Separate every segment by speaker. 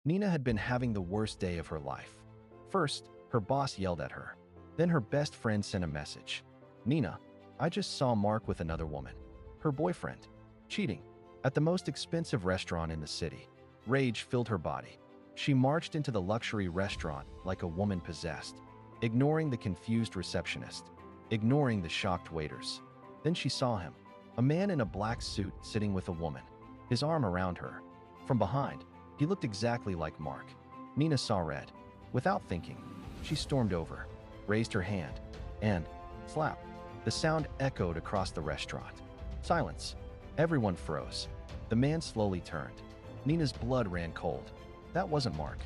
Speaker 1: Nina had been having the worst day of her life. First, her boss yelled at her. Then her best friend sent a message. "Nina, I just saw Mark with another woman. Her boyfriend. Cheating. At the most expensive restaurant in the city." Rage filled her body. She marched into the luxury restaurant like a woman possessed, ignoring the confused receptionist, ignoring the shocked waiters. Then she saw him, a man in a black suit sitting with a woman, his arm around her. From behind, he looked exactly like Mark. Nina saw red. Without thinking, she stormed over, raised her hand, and slap. The sound echoed across the restaurant. Silence. Everyone froze. The man slowly turned. Nina's blood ran cold. That wasn't Mark.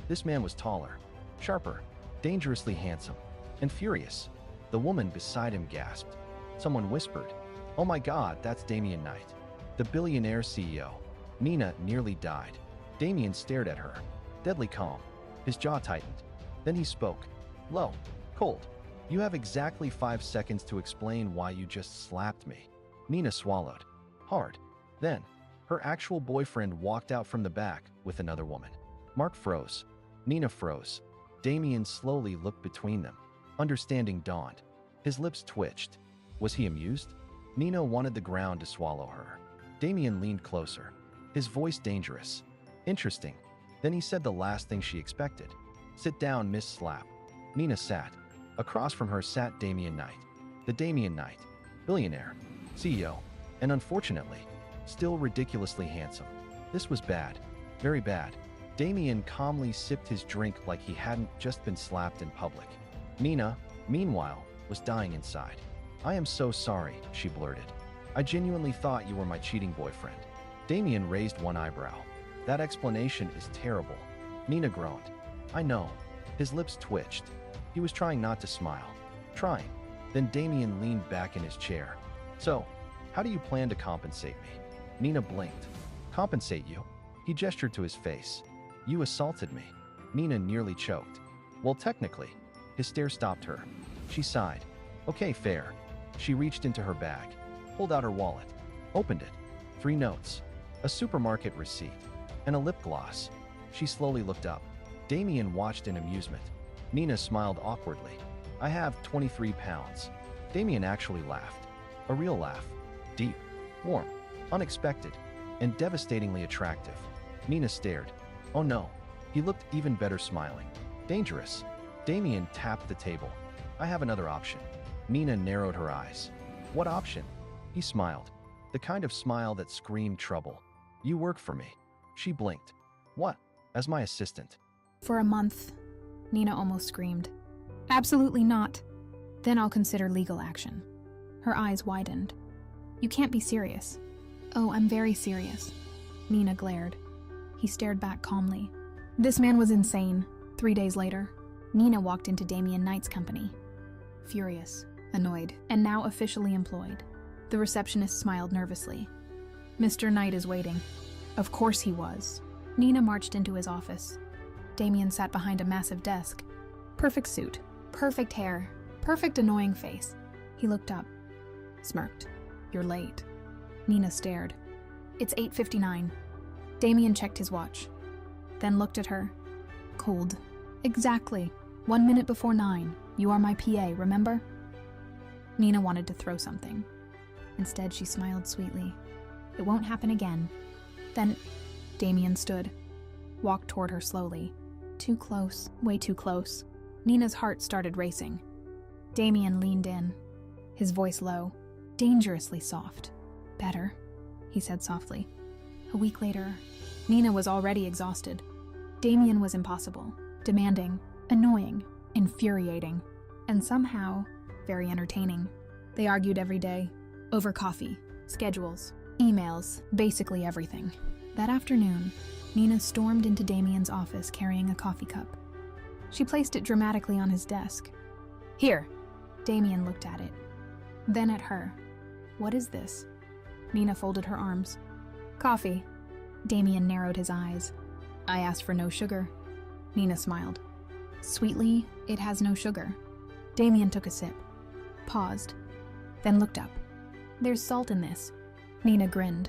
Speaker 1: This man was taller, sharper, dangerously handsome, and furious. The woman beside him gasped. Someone whispered, "Oh my God, that's Damian Knight, the Billionaire CEO." Nina nearly died. Damien stared at her, deadly calm. His jaw tightened. Then he spoke. Low, cold. "You have exactly 5 seconds to explain why you just slapped me." Nina swallowed. Hard. Then, her actual boyfriend walked out from the back with another woman. Mark froze. Nina froze. Damien slowly looked between them. Understanding dawned. His lips twitched. Was he amused? Nina wanted the ground to swallow her. Damien leaned closer, his voice dangerous. "Interesting." Then he said the last thing she expected. "Sit down, Miss Slap." Nina sat. Across from her sat Damian Knight. The Damian Knight, billionaire, CEO, and unfortunately, still ridiculously handsome. This was bad. Very bad. Damien calmly sipped his drink like he hadn't just been slapped in public. Nina, meanwhile, was dying inside. "I am so sorry," she blurted. "I genuinely thought you were my cheating boyfriend." Damien raised one eyebrow. "That explanation is terrible." Nina groaned. "I know." His lips twitched. He was trying not to smile. Trying. Then Damien leaned back in his chair. "So, how do you plan to compensate me?" Nina blinked. "Compensate you?" He gestured to his face. "You assaulted me." Nina nearly choked. "Well, technically." His stare stopped her. She sighed. "Okay, fair." She reached into her bag, pulled out her wallet, opened it. 3 notes, a supermarket receipt, and a lip gloss. She slowly looked up. Damien watched in amusement. Nina smiled awkwardly. "I have 23 pounds. Damien actually laughed. A real laugh. Deep, warm, unexpected, and devastatingly attractive. Nina stared. Oh no. He looked even better smiling. Dangerous. Damien tapped the table. "I have another option." Nina narrowed her eyes. "What option?" He smiled. The kind of smile that screamed trouble. "You work for me." She blinked. "What?" "As my assistant."
Speaker 2: For a month, Nina almost screamed. "Absolutely not. Then I'll consider legal action." Her eyes widened. "You can't be serious." "Oh, I'm very serious." Nina glared. He stared back calmly. This man was insane. 3 days later, Nina walked into Damian Knight's company. Furious, annoyed, and now officially employed. The receptionist smiled nervously. "Mr. Knight is waiting." Of course he was. Nina marched into his office. Damien sat behind a massive desk. Perfect suit, perfect hair, perfect annoying face. He looked up, smirked. "You're late." Nina stared. "It's 8:59. Damien checked his watch, then looked at her. Cold. "Exactly. 1 minute before 9. You are my PA, remember?" Nina wanted to throw something. Instead, she smiled sweetly. "It won't happen again." Then Damien stood, walked toward her slowly. Too close, way too close. Nina's heart started racing. Damien leaned in, his voice low, dangerously soft. "Better," he said softly. A week later, Nina was already exhausted. Damien was impossible, demanding, annoying, infuriating, and somehow very entertaining. They argued every day, over coffee, schedules, emails, basically everything. That afternoon, Nina stormed into Damien's office carrying a coffee cup. She placed it dramatically on his desk. "Here." Damien looked at it, then at her. "What is this?" Nina folded her arms. "Coffee." Damien narrowed his eyes. "I asked for no sugar." Nina smiled. "Sweetly, it has no sugar." Damien took a sip, paused, then looked up. "There's salt in this." Nina grinned.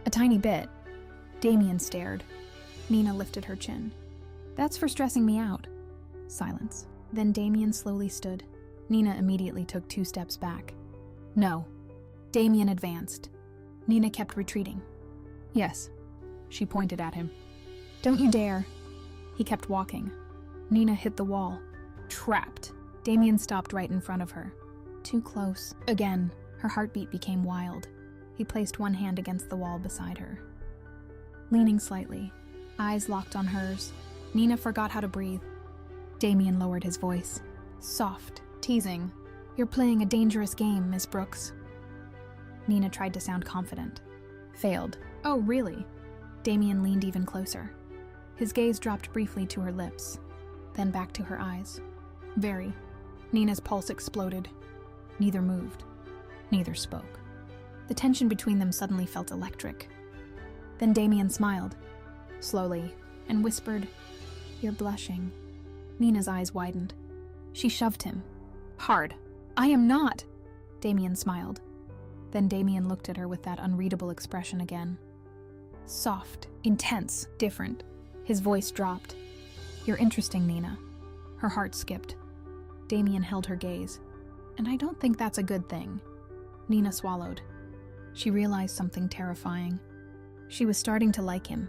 Speaker 2: "A tiny bit." Damien stared. Nina lifted her chin. That's for stressing me out. Silence. Then Damien slowly stood. Nina immediately took 2 steps back. No. Damien advanced. Nina kept retreating. Yes. She pointed at him. Don't you dare. He kept walking. Nina hit the wall. Trapped. Damien stopped right in front of her. Too close. Again, her heartbeat became wild. He placed one hand against the wall beside her. Leaning slightly, eyes locked on hers, Nina forgot how to breathe. Damien lowered his voice. Soft, teasing. You're playing a dangerous game, Miss Brooks. Nina tried to sound confident. Failed. Oh, really? Damien leaned even closer. His gaze dropped briefly to her lips, then back to her eyes. Very. Nina's pulse exploded. Neither moved. Neither spoke. The tension between them suddenly felt electric. Then Damien smiled, slowly, and whispered, You're blushing. Nina's eyes widened. She shoved him. Hard. I am not. Damien smiled. Then Damien looked at her with that unreadable expression again. Soft, intense, different. His voice dropped. You're interesting, Nina. Her heart skipped. Damien held her gaze. And I don't think that's a good thing. Nina swallowed. She realized something terrifying. She was starting to like him.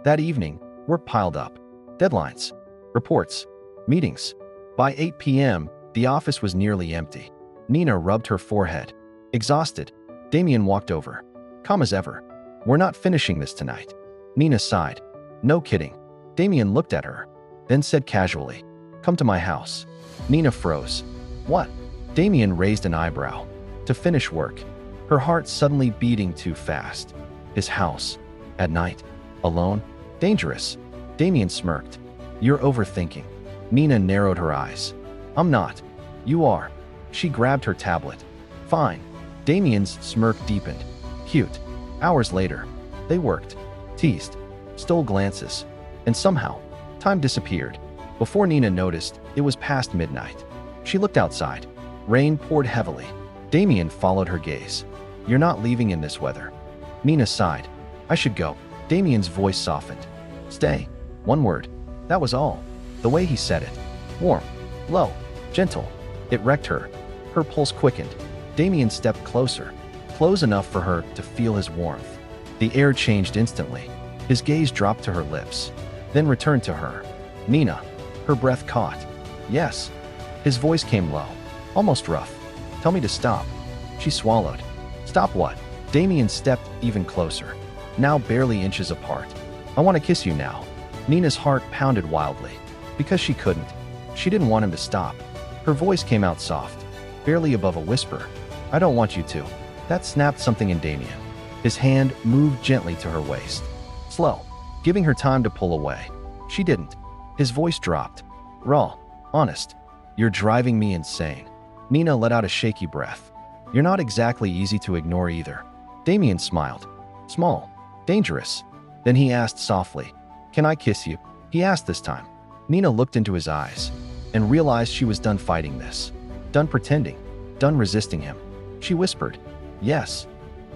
Speaker 1: That evening, work piled up. Deadlines, reports, meetings. By 8 p.m., the office was nearly empty. Nina rubbed her forehead. Exhausted, Damien walked over. Calm as ever. We're not finishing this tonight. Nina sighed. No kidding. Damien looked at her, then said casually, Come to my house. Nina froze. What? Damien raised an eyebrow. To finish work. Her heart suddenly beating too fast. His house. At night. Alone. Dangerous. Damien smirked. You're overthinking. Nina narrowed her eyes. I'm not. You are. She grabbed her tablet. Fine. Damien's smirk deepened. Cute. Hours later. They worked. Teased. Stole glances. And somehow, time disappeared. Before Nina noticed, it was past midnight. She looked outside. Rain poured heavily. Damien followed her gaze. You're not leaving in this weather. Nina sighed. I should go. Damien's voice softened. Stay. One word. That was all. The way he said it. Warm. Low. Gentle. It wrecked her. Her pulse quickened. Damien stepped closer. Close enough for her to feel his warmth. The air changed instantly. His gaze dropped to her lips, then returned to her. Nina. Her breath caught. Yes. His voice came low, almost rough. Tell me to stop. She swallowed. Stop what? Damien stepped even closer, now barely inches apart. I want to kiss you now. Nina's heart pounded wildly. Because she couldn't. She didn't want him to stop. Her voice came out soft, barely above a whisper. I don't want you to. That snapped something in Damien. His hand moved gently to her waist. Slow, giving her time to pull away. She didn't. His voice dropped. Raw, honest. You're driving me insane. Nina let out a shaky breath. You're not exactly easy to ignore either. Damien smiled. Small. Dangerous. Then he asked softly, Can I kiss you? He asked this time. Nina looked into his eyes and realized she was done fighting this. Done pretending. Done resisting him. She whispered, Yes.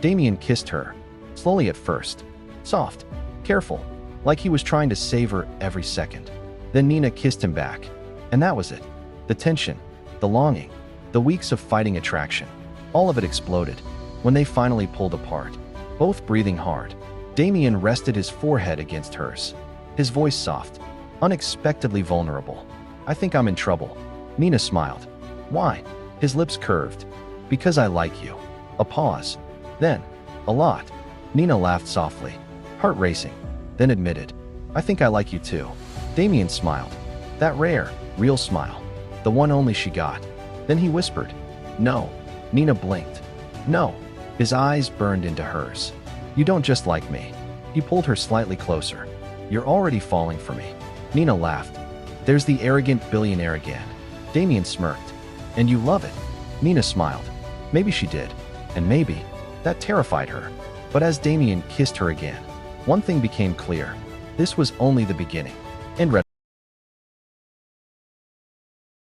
Speaker 1: Damien kissed her. Slowly at first. Soft. Careful. Like he was trying to savor every second. Then Nina kissed him back. And that was it. The tension. The longing. The weeks of fighting attraction. All of it exploded when they finally pulled apart. Both breathing hard. Damien rested his forehead against hers. His voice soft. Unexpectedly vulnerable. I think I'm in trouble. Nina smiled. Why? His lips curved. Because I like you. A pause. Then, a lot. Nina laughed softly. Heart racing. Then admitted. I think I like you too. Damien smiled. That rare, real smile. The one only she got. Then he whispered. No. Nina blinked. No. His eyes burned into hers. You don't just like me. He pulled her slightly closer. You're already falling for me. Nina laughed. There's the arrogant billionaire again. Damien smirked. And you love it. Nina smiled. Maybe she did. And maybe that terrified her. But as Damien kissed her again, one thing became clear. This was only the beginning. End